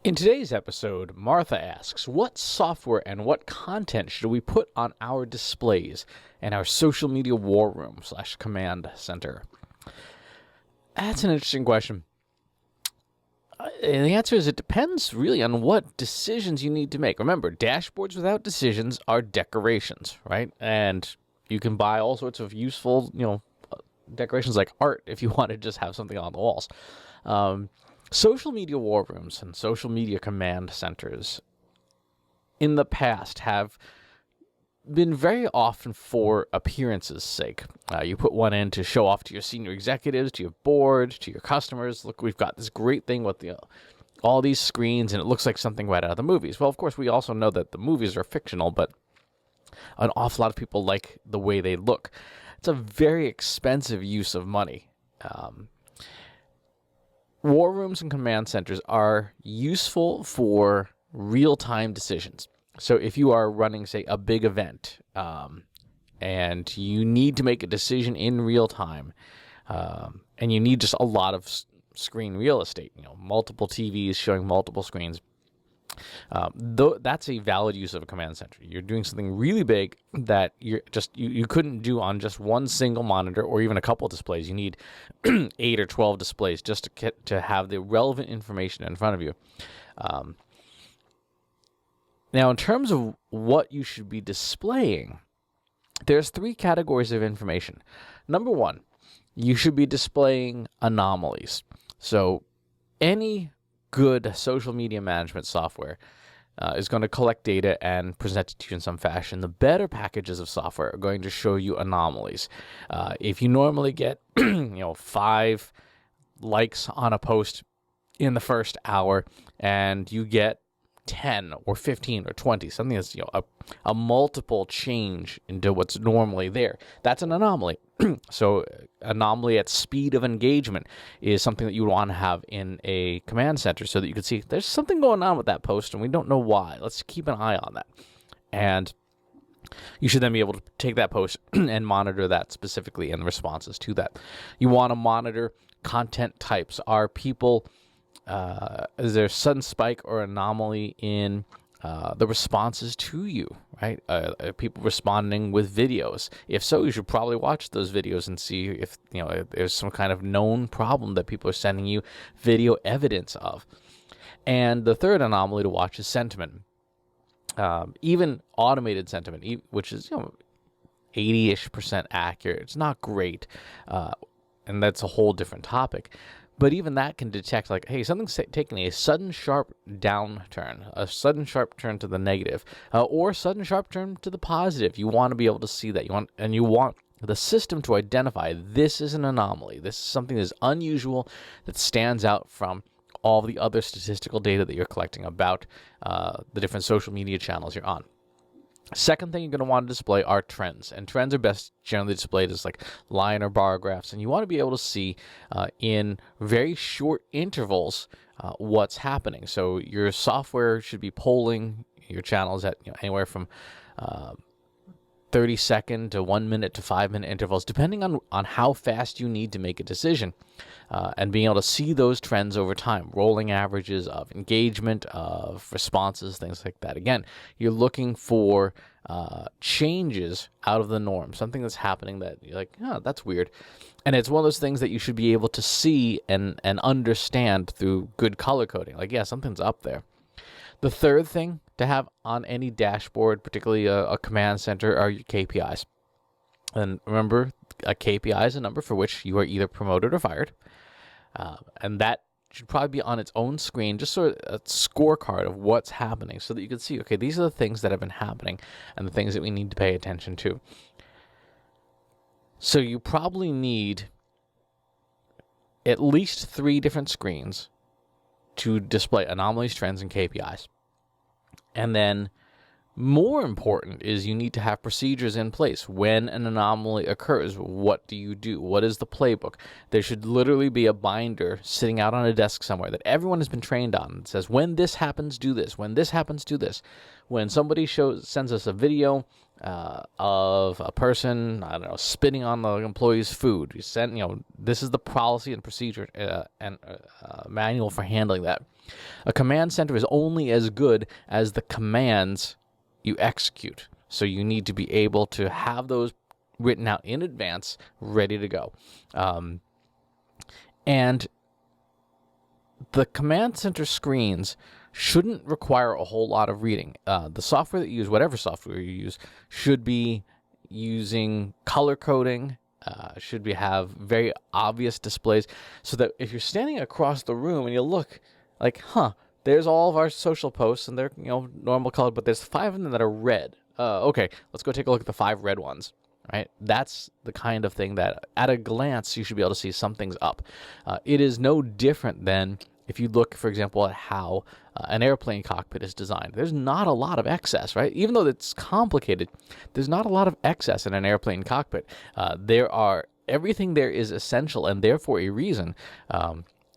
In today's episode, Martha asks, what software and what content should we put on our displays and our social media war room / command center? That's an interesting question. And the answer is it depends really on what decisions you need to make. Remember, dashboards without decisions are decorations, right? And you can buy all sorts of useful, decorations like art if you want to just have something on the walls. Social media war rooms and social media command centers in the past have been very often for appearance's sake. You put one in to show off to your senior executives, to your board, to your customers. Look, we've got this great thing with all these screens, and it looks like something right out of the movies. Well, of course, we also know that the movies are fictional, but an awful lot of people like the way they look. It's a very expensive use of money. War rooms and command centers are useful for real-time decisions. So if you are running, say, a big event, and you need to make a decision in real time, and you need just a lot of screen real estate, multiple TVs showing multiple screens, that's a valid use of a command center. You're doing something really big that you couldn't do on just one single monitor or even a couple displays. You need 8 or 12 displays just to have the relevant information in front of you. Now, in terms of what you should be displaying, there's 3 categories of information. Number 1, you should be displaying anomalies. So any good social media management software is going to collect data and present it to you in some fashion. The better packages of software are going to show you anomalies. If you normally get 5 likes on a post in the first hour and you get 10 or 15 or 20, something that's a multiple change into what's normally there, that's an anomaly. So anomaly at speed of engagement is something that you would want to have in a command center so that you can see there's something going on with that post and we don't know why. Let's keep an eye on that. And you should then be able to take that post and monitor that specifically and the responses to that. You want to monitor content types. Are people is there a sudden spike or anomaly in the responses to you, right? Are people responding with videos? If so, you should probably watch those videos and see if there's some kind of known problem that people are sending you video evidence of. And the third anomaly to watch is sentiment. Even automated sentiment, which is 80-ish% accurate. It's not great, and that's a whole different topic. But even that can detect, hey, something's taking a sudden sharp downturn, a sudden sharp turn to the negative, or a sudden sharp turn to the positive. You want to be able to see that. You want the system to identify this is an anomaly. This is something that's unusual that stands out from all the other statistical data that you're collecting about the different social media channels you're on. Second thing you're going to want to display are trends, and trends are best generally displayed as line or bar graphs, and you want to be able to see in very short intervals what's happening. So your software should be polling your channels at anywhere from 30-second to 1 minute to 5-minute intervals, depending on how fast you need to make a decision, and being able to see those trends over time, rolling averages of engagement, of responses, things like that. Again, you're looking for changes out of the norm, something that's happening that you're like, oh, that's weird. And it's one of those things that you should be able to see and understand through good color coding. Something's up there. The third thing to have on any dashboard, particularly a command center, are your KPIs. And remember, a KPI is a number for which you are either promoted or fired. And that should probably be on its own screen, just sort of a scorecard of what's happening so that you can see, okay, these are the things that have been happening and the things that we need to pay attention to. So you probably need at least 3 different screens to display anomalies, trends, and KPIs. And then more important is you need to have procedures in place. When an anomaly occurs, what do you do? What is the playbook? There should literally be a binder sitting out on a desk somewhere that everyone has been trained on. It says, when this happens, do this. When this happens, do this. When somebody sends us a video of a person, I don't know, spitting on the employee's food. You send, this is the policy and procedure and manual for handling that. A command center is only as good as the commands you execute. So you need to be able to have those written out in advance, ready to go. And the command center screens shouldn't require a whole lot of reading. The software that you use, whatever software you use, should be using color coding, have very obvious displays, so that if you're standing across the room and you look like, there's all of our social posts and they're normal colored, but there's 5 of them that are red. Okay, let's go take a look at the 5 red ones. Right, that's the kind of thing that at a glance you should be able to see something's up. It is no different than if you look, for example, at how an airplane cockpit is designed. There's not a lot of excess, right? Even though it's complicated, there's not a lot of excess in an airplane cockpit. Everything there is essential and there for a reason.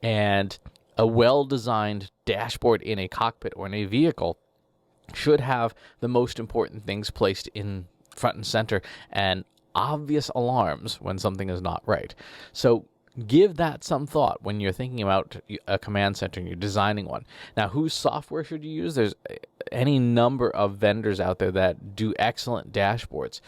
And a well-designed dashboard in a cockpit or in a vehicle should have the most important things placed in front and center and obvious alarms when something is not right. So give that some thought when you're thinking about a command center and you're designing one. Now, whose software should you use? There's any number of vendors out there that do excellent dashboards.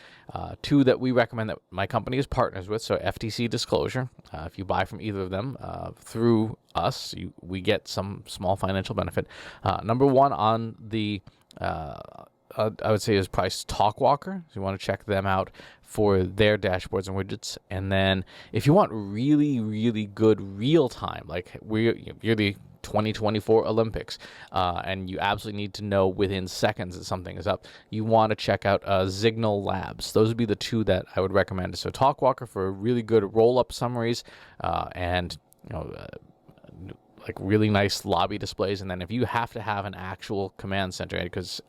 2 that we recommend that my company is partners with, so FTC disclosure. If you buy from either of them through us, we get some small financial benefit. Number 1 on the I would say is price Talkwalker. So you want to check them out for their dashboards and widgets. And then if you want really, really good real time, like you're the 2024 Olympics, and you absolutely need to know within seconds that something is up, you want to check out Signal Labs. Those would be the 2 that I would recommend. So Talkwalker for really good roll-up summaries, and like really nice lobby displays. And then if you have to have an actual command center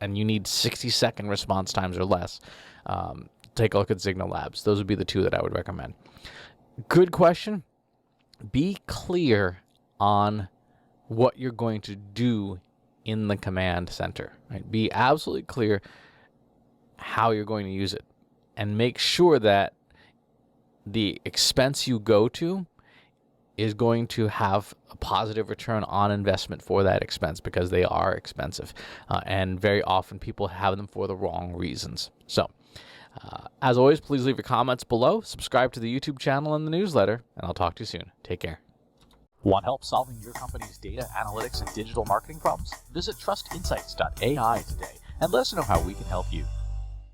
and you need 60-second response times or less, take a look at Signal Labs. Those would be the 2 that I would recommend. Good question. Be clear on what you're going to do in the command center. Right? Be absolutely clear how you're going to use it, and make sure that the expense you go to is going to have a positive return on investment for that expense, because they are expensive. And very often people have them for the wrong reasons. So, as always, please leave your comments below, subscribe to the YouTube channel and the newsletter, and I'll talk to you soon. Take care. Want help solving your company's data analytics and digital marketing problems? Visit trustinsights.ai today and let us know how we can help you.